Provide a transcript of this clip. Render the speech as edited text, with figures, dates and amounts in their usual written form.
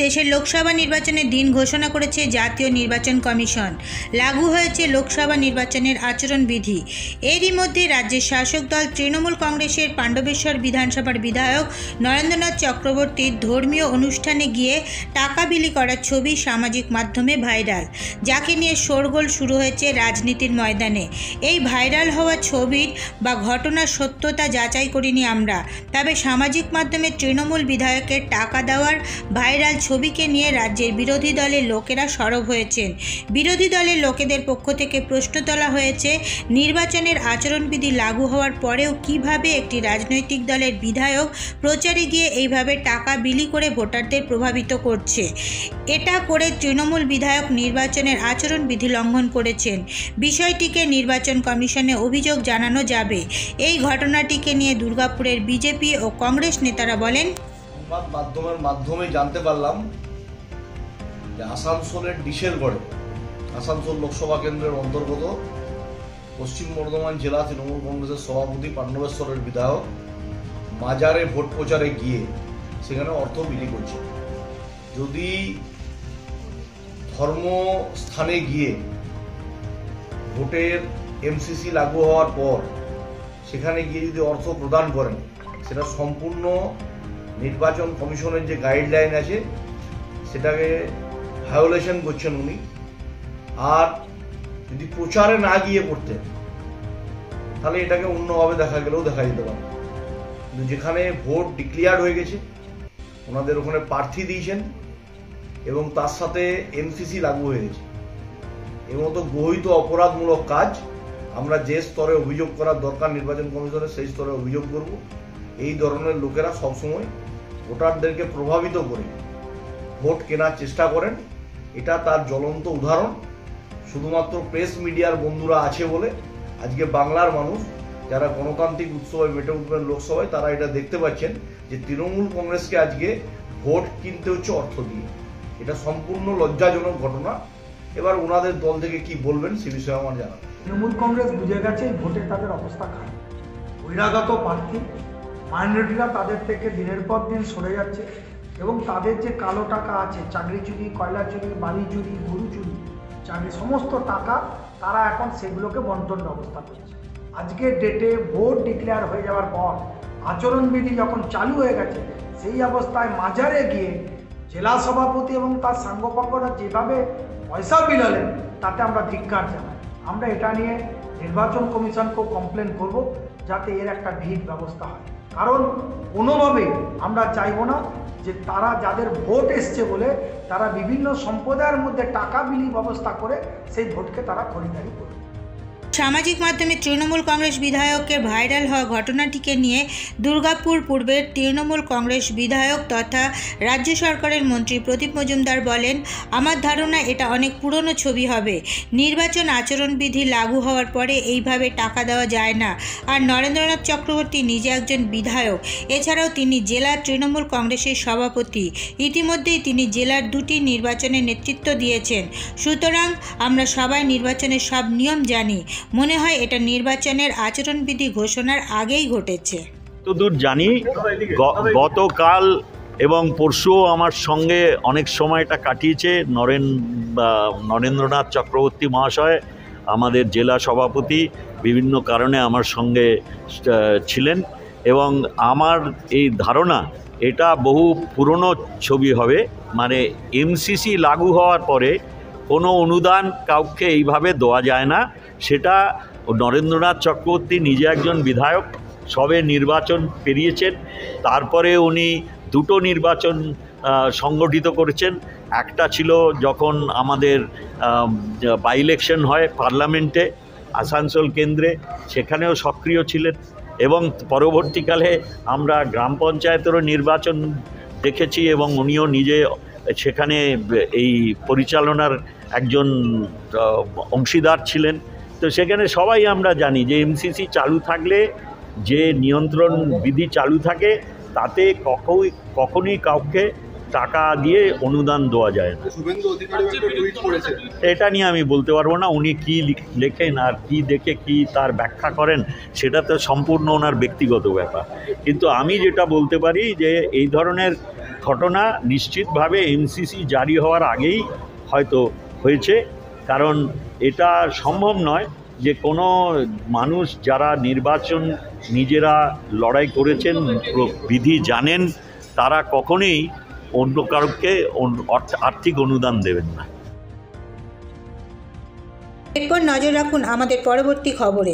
দেশের লোকসভা নির্বাচনের দিন ঘোষণা করেছে জাতীয় নির্বাচন কমিশন। লাগু হয়েছে লোকসভা নির্বাচনের আচরণবিধি। এরই মধ্যে রাজ্যের শাসক দল তৃণমূল কংগ্রেসের পাণ্ডবেশ্বর বিধানসভার বিধায়ক নরেন্দ্রনাথ চক্রবর্তীর ধর্মীয় অনুষ্ঠানে গিয়ে টাকা বিলি করার ছবি সামাজিক মাধ্যমে ভাইরাল, যাকে নিয়ে শোরগোল শুরু হয়েছে রাজনীতির ময়দানে। এই ভাইরাল হওয়া ছবির বা ঘটনার সত্যতা যাচাই করিনি আমরা, তবে সামাজিক মাধ্যমে তৃণমূল বিধায়কের টাকা দেওয়ার ভাইরাল ছবিকে নিয়ে রাজ্যের বিরোধী দলের লোকেরা সরব হয়েছেন। বিরোধী দলের লোকেদের পক্ষ থেকে প্রশ্ন তোলা হয়েছে, নির্বাচনের আচরণবিধি লাগু হওয়ার পরেও কিভাবে একটি রাজনৈতিক দলের বিধায়ক প্রচারে গিয়ে এইভাবে টাকা বিলি করে ভোটারদের প্রভাবিত করছে। এটা করে তৃণমূল বিধায়ক নির্বাচনের আচরণবিধি লঙ্ঘন করেছেন। বিষয়টিকে নির্বাচন কমিশনে অভিযোগ জানানো যাবে। এই ঘটনাটিকে নিয়ে দুর্গাপুরের বিজেপি ও কংগ্রেস নেতারা বলেন, সংবাদ মাধ্যমের মাধ্যমে জানতে পারলাম যে আসানসোলের ডিশেরগড়ে, আসানসোল লোকসভা কেন্দ্রের অন্তর্গত পশ্চিম বর্ধমান জেলা তৃণমূল কংগ্রেসের সভাপতি পাণ্ডবেশ্বরের বিধায়ক মাজারে ভোট প্রচারে গিয়ে সেখানে অর্থ বিলি করছে। যদি ধর্মস্থানে গিয়ে ভোটের এমসিসি লাগু হওয়ার পর সেখানে গিয়ে যদি অর্থ প্রদান করেন, সেটা সম্পূর্ণ নির্বাচন কমিশনের যে গাইডলাইন আছে সেটাকে ভায়োলেশন করছেন উনি। আর যদি প্রচারে না গিয়ে করতেন তাহলে এটাকে অন্যভাবে দেখা গেলেও দেখা যেতে পারে। কিন্তু যেখানে ভোট ডিক্লেয়ার হয়ে গেছে, ওনাদের ওখানে প্রার্থী দিয়েছেন এবং তার সাথে এমসিসি লাগু হয়ে গেছে, এর মতো গহিত অপরাধমূলক কাজ আমরা যে স্তরে অভিযোগ করার দরকার নির্বাচন কমিশনের সেই স্তরে অভিযোগ করব। এই ধরনের লোকেরা সবসময় ভোটারদেরকে প্রভাবিত করে ভোট কেনার চেষ্টা করেন। এটা তার জ্বলন্ত উদাহরণ। শুধুমাত্র প্রেস মিডিয়ার বন্ধুরা আছে বলে আজকে বাংলার মানুষ যারা গণতান্ত্রিক উৎসবে মেতে উঠবেন লোকসভায়, তারা এটা দেখতে পাচ্ছেন যে তৃণমূল কংগ্রেসকে আজকে ভোট কিনতে হচ্ছে অর্থ দিয়ে। এটা সম্পূর্ণ লজ্জাজনক ঘটনা। এবার ওনাদের দল থেকে কি বলবেন সে বিষয়ে আমার জানা। তৃণমূল কংগ্রেস বুঝে গেছে ভোটে তাদের অবস্থা খারাপ। বহিরাগত প্রার্থী মাইনরিটিরা তাদের থেকে দিনের পর দিন সরে যাচ্ছে এবং তাদের যে কালো টাকা আছে, চাকরি চুরি, কয়লা চুরি, বালি চুরি, গরু চুরি, চাকরি সমস্ত টাকা তারা এখন সেগুলোকে বন্টন ব্যবস্থা করছে। আজকের ডেটে ভোট ডিক্লেয়ার হয়ে যাওয়ার পর আচরণবিধি যখন চালু হয়ে গেছে, সেই অবস্থায় মাজারে গিয়ে জেলা সভাপতি এবং তার সাংগপাঙ্গরা যেভাবে পয়সা বিলালেন তাতে আমরা ধিক্কার জানাই। আমরা এটা নিয়ে নির্বাচন কমিশনকেও কমপ্লেন করব যাতে এর একটা বিহিত ব্যবস্থা হয়। কারণ কোনোভাবেই আমরা চাইব না যে তারা যাদের ভোট এসছে বলে তারা বিভিন্ন সম্প্রদায়ের মধ্যে টাকা বিলি ব্যবস্থা করে সেই ভোটকে তারা খরিদারি করবে। সামাজিক মাধ্যমে তৃণমূল কংগ্রেস বিধায়কের ভাইরাল হওয়া ঘটনাটিকে নিয়ে দুর্গাপুর পূর্বের তৃণমূল কংগ্রেস বিধায়ক তথা রাজ্য সরকারের মন্ত্রী প্রদীপ মজুমদার বলেন, আমার ধারণা এটা অনেক পুরনো ছবি হবে। নির্বাচন আচরণবিধি লাগু হওয়ার পরে এইভাবে টাকা দেওয়া যায় না। আর নরেন্দ্রনাথ চক্রবর্তী নিজে একজন বিধায়ক, এছাড়াও তিনি জেলার তৃণমূল কংগ্রেসের সভাপতি। ইতিমধ্যেই তিনি জেলার 2টি নির্বাচনে নেতৃত্ব দিয়েছেন। সুতরাং আমরা সবাই নির্বাচনের সব নিয়ম জানি। মনে হয় এটা নির্বাচনের আচরণবিধি ঘোষণার আগেই ঘটেছে। যতদূর জানি গতকাল এবং পরশুও আমার সঙ্গে অনেক সময়টা কাটিয়েছে নরেন্দ্রনাথ চক্রবর্তী মহাশয়, আমাদের জেলা সভাপতি, বিভিন্ন কারণে আমার সঙ্গে ছিলেন এবং আমার এই ধারণা এটা বহু পুরনো ছবি হবে। মানে এমসিসি লাগু হওয়ার পরে কোনো অনুদান কাউকে এইভাবে দেওয়া যায় না। সেটা নরেন্দ্রনাথ চক্রবর্তী নিজে একজন বিধায়ক, সবে নির্বাচন পেরিয়েছেন, তারপরে উনি 2টো নির্বাচন সংগঠিত করেছেন। একটা ছিল যখন আমাদের বাই ইলেকশন হয় পার্লামেন্টে আসানসোল কেন্দ্রে, সেখানেও সক্রিয় ছিলেন এবং পরবর্তীকালে আমরা গ্রাম পঞ্চায়েতেরও নির্বাচন দেখেছি এবং উনিও নিজে সেখানে এই পরিচালনার একজন অংশীদার ছিলেন। তো সেখানে সবাই আমরা জানি যে এমসিসি চালু থাকলে, যে নিয়ন্ত্রণ বিধি চালু থাকে, তাতে কখনই কাউকে টাকা দিয়ে অনুদান দেওয়া যায় না। এটা নিয়ে আমি বলতে পারবো না উনি কি লেখেন আর কি দেখে কি তার ব্যাখ্যা করেন, সেটা তো সম্পূর্ণ ওনার ব্যক্তিগত ব্যাপার। কিন্তু আমি যেটা বলতে পারি যে এই ধরনের ঘটনা নিশ্চিতভাবে এমসিসি জারি হওয়ার আগেই হয়তো হয়েছে, কারণ এটা সম্ভব নয় যে কোনো মানুষ যারা নির্বাচন নিজেরা লড়াই করেছেন, বিধি জানেন, তারা কখনোই অন্য কাউকে আর্থিক অনুদান দেবেন না। এরপর নজর রাখুন আমাদের পরবর্তী খবরে।